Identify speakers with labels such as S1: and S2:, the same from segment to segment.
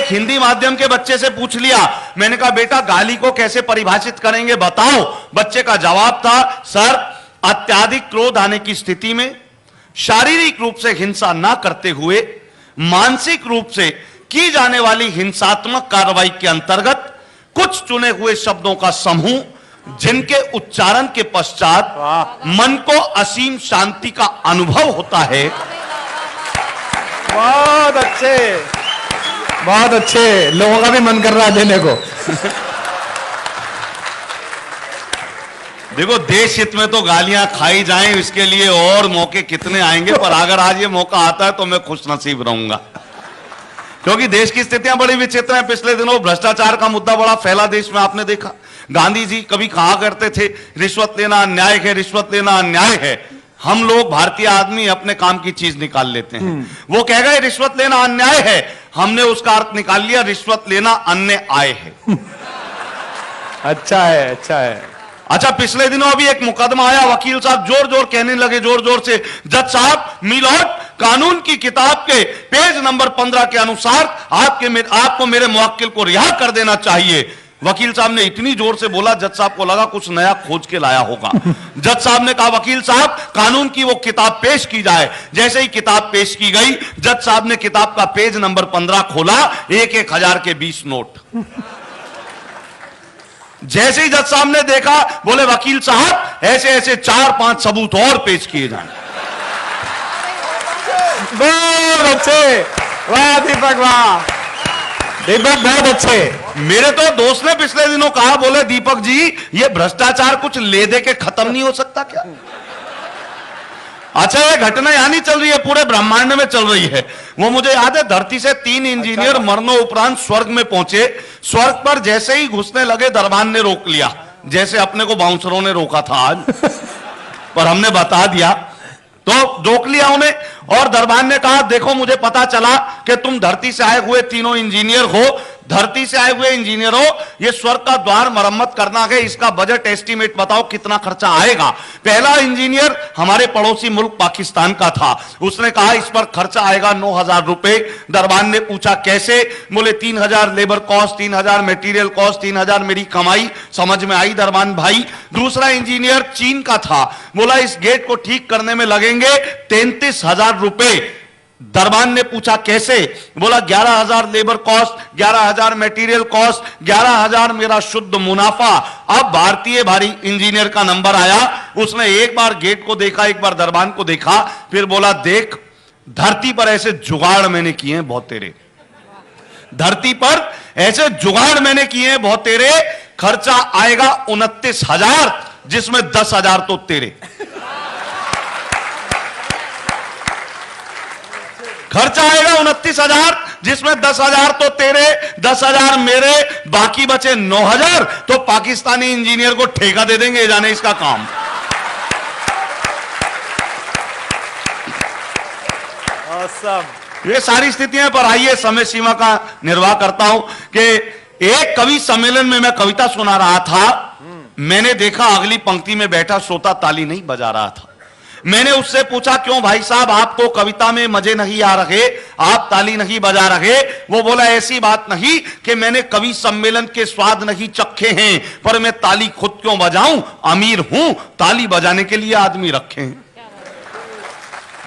S1: एक हिंदी माध्यम के बच्चे से पूछ लिया, मैंने कहा बेटा गाली को कैसे परिभाषित करेंगे बताओ। बच्चे का जवाब था, सर अत्यधिक क्रोध आने की स्थिति में शारीरिक रूप से हिंसा ना करते हुए मानसिक रूप से की जाने वाली हिंसात्मक कार्रवाई के अंतर्गत कुछ चुने हुए शब्दों का समूह जिनके उच्चारण के पश्चात मन को असीम शांति का अनुभव होता है।
S2: बहुत अच्छे, बहुत अच्छे, लोगों का भी मन कर रहा है देने को।
S1: देखो देश हित में तो गालियां खाई जाएं, इसके लिए और मौके कितने आएंगे, पर अगर आज ये मौका आता है तो मैं खुश नसीब रहूंगा, क्योंकि देश की स्थितियां बड़ी विचित्र हैं। पिछले दिनों भ्रष्टाचार का मुद्दा बड़ा फैला देश में, आपने देखा। गांधी जी कभी कहा करते थे रिश्वत लेना अन्याय है, रिश्वत लेना अन्याय है। हम लोग भारतीय आदमी अपने काम की चीज निकाल लेते हैं। वो कह गए रिश्वत लेना अन्याय है, हमने उसका अर्थ निकाल लिया रिश्वत लेना अन्य आय है।
S2: अच्छा है, अच्छा है।
S1: अच्छा, पिछले दिनों अभी एक मुकदमा आया, वकील साहब जोर जोर कहने लगे, जोर जोर से, जज साहब मिलॉर्ड कानून की किताब के पेज नंबर 15 के अनुसार आपको मेरे मुवक्किल को रिहा कर देना चाहिए। वकील साहब ने इतनी जोर से बोला, जज साहब को लगा कुछ नया खोज के लाया होगा। जज साहब ने कहा वकील साहब कानून की वो किताब पेश की जाए। जैसे ही किताब पेश की गई, जज साहब ने किताब का पेज नंबर 15 खोला, 1,000 के 20 नोट। जैसे ही जज साहब ने देखा, बोले वकील साहब ऐसे ऐसे 4-5 सबूत और पेश किए जाएं।
S2: बहुत अच्छे, वाह दीपक, वाह दीपक, बहुत अच्छे।
S1: मेरे तो दोस्त ने पिछले दिनों कहा, बोले दीपक जी ये भ्रष्टाचार कुछ ले दे के खत्म नहीं हो सकता क्या? अच्छा, ये घटना यहां नहीं चल रही है, पूरे ब्रह्मांड में चल रही है। वो मुझे याद है, धरती से 3 इंजीनियर मरनों उपरांत स्वर्ग में पहुंचे। स्वर्ग पर जैसे ही घुसने लगे, दरबान ने रोक लिया, जैसे अपने को बाउंसरों ने रोका था आज। पर हमने बता दिया तो रोक लिया उन्हें, और दरबान ने कहा देखो मुझे पता चला कि तुम धरती से आए हुए तीनों इंजीनियर हो। धरती से आए हुए इंजीनियर हो, ये स्वर्ग का द्वार मरम्मत करना है, इसका बजट एस्टीमेट बताओ कितना खर्चा आएगा। पहला इंजीनियर हमारे पड़ोसी मुल्क पाकिस्तान का था, उसने कहा इस पर खर्चा आएगा 9,000 रुपए। दरबान ने पूछा कैसे? बोले 3,000 लेबर कॉस्ट, 3,000 मटेरियल कॉस्ट, 3,000 मेरी कमाई। समझ में आई दरबान भाई। दूसरा इंजीनियर चीन का था, बोला इस गेट को ठीक करने में लगेंगे 33,000 रुपए। दरबान ने पूछा कैसे? बोला 11,000 लेबर कॉस्ट, 11,000 मटेरियल कॉस्ट, 11,000 मेरा शुद्ध मुनाफा। अब भारतीय भारी इंजीनियर का नंबर आया, उसने एक बार गेट को देखा, एक बार दरबान को देखा, फिर बोला देख धरती पर ऐसे जुगाड़ मैंने किए हैं बहुत तेरे, धरती पर ऐसे जुगाड़ मैंने किए हैं बहुत तेरे, खर्चा आएगा 29,000 जिसमें 10,000 तो तेरे। खर्चा आएगा 29,000 जिसमें 10,000 तो तेरे, 10,000 मेरे, बाकी बचे 9,000 तो पाकिस्तानी इंजीनियर को ठेका दे देंगे, जाने इसका काम। ये सारी स्थितियां पर आइए समय सीमा का निर्वाह करता हूं कि एक कवि सम्मेलन में मैं कविता सुना रहा था। मैंने देखा अगली पंक्ति में बैठा श्रोता ताली नहीं बजा रहा था। मैंने उससे पूछा क्यों भाई साहब, आपको कविता में मजे नहीं आ रहे, आप ताली नहीं बजा रहे? वो बोला ऐसी बात नहीं कि मैंने कवि सम्मेलन के स्वाद नहीं चखे हैं, पर मैं ताली खुद क्यों बजाऊं, अमीर हूं, ताली बजाने के लिए आदमी रखे हैं।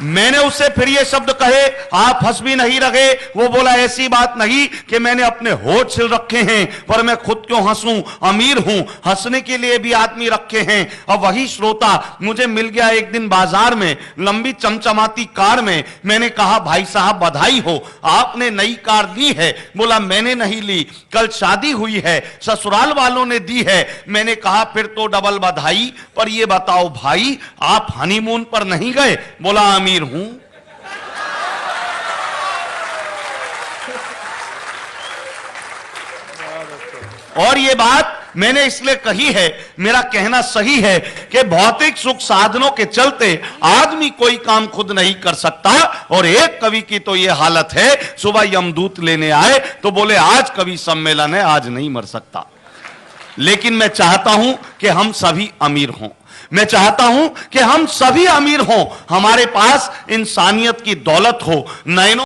S1: मैंने उससे फिर ये शब्द कहे, आप हंस भी नहीं रहे। वो बोला ऐसी बात नहीं कि मैंने अपने होठ सिल रखे हैं, पर मैं खुद क्यों हंसूं, अमीर हूं, हंसने के लिए भी आदमी रखे हैं। अब वही श्रोता मुझे मिल गया एक दिन बाजार में, लंबी चमचमाती कार में। मैंने कहा भाई साहब बधाई हो, आपने नई कार ली है। बोला मैंने नहीं ली, कल शादी हुई है, ससुराल वालों ने दी है। मैंने कहा फिर तो डबल बधाई, पर ये बताओ भाई आप हनीमून पर नहीं गए? बोला अमीर हूं। और ये बात मैंने इसलिए कही है, मेरा कहना सही है कि भौतिक सुख साधनों के चलते आदमी कोई काम खुद नहीं कर सकता। और एक कवि की तो यह हालत है, सुबह यमदूत लेने आए तो बोले आज कवि सम्मेलन है, आज नहीं मर सकता। लेकिन मैं चाहता हूं कि हम सभी अमीर हों, मैं चाहता हूं कि हम सभी अमीर हों, हमारे पास इंसानियत की दौलत हो, नयनों